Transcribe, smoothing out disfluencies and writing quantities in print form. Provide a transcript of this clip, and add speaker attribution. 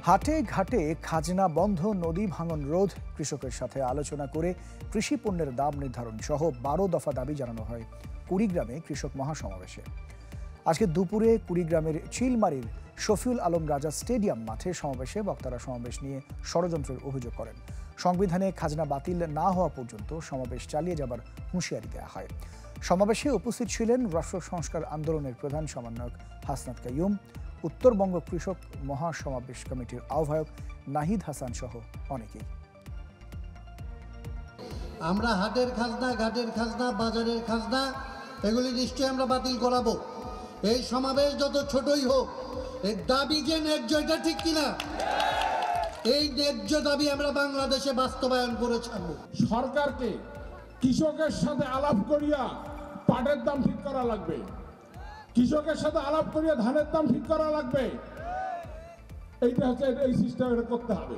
Speaker 1: হাটে ঘাটে খাজনা বন্ধ, নদী ভাঙন রোধ, কৃষকের সাথে আলোচনা করে কৃষি পণ্যের দাম নির্ধারণ সহ 12 দফা দাবি জানানো হয় কুড়িগ্রামে কৃষক মহাসমাবেশে। আজকে দুপুরে কুড়িগ্রামের চিলমারির শফিউল আলম রাজা স্টেডিয়াম মাঠে সমাবেশে বক্তারা সমাবেশ নিয়ে ষড়যন্ত্রের অভিযোগ করেন। সংবিধানে খাজনা বাতিল না হওয়া পর্যন্ত সমাবেশ চালিয়ে যাবার হুঁশিয়ারি দেওয়া হয়। সমাবেশে উপস্থিত ছিলেন রাষ্ট্র সংস্কার আন্দোলনের প্রধান সমন্বয়ক হাসনাত কাইয়ুম, উত্তরবঙ্গ কৃষক মহাসমাবেশ কমিটির আহ্বায়ক নাহিদ হাসান সহ অনেকেই।
Speaker 2: আমরা হাটের খাজনা, ঘাটের খাজনা, বাজারের খাজনা এগুলি নিশ্চয়ই আমরা বাতিল করাবো। এই সমাবেশ যত ছোটই হোক, এই দাবি যে ন্যায্য, এটা ঠিক কিনা? এই ন্যায্য দাবি আমরা বাংলাদেশে বাস্তবায়ন করে ছাড়বো।
Speaker 3: সরকারকে কৃষকের সাথে আলাপ করিয়া পাটের দাম ঠিক করা লাগবে, কৃষকের সাথে আলাপ করিয়া ধানের দাম ঠিক করা লাগবে। এইটা হচ্ছে এই সিস্টেম, এটা করতে হবে।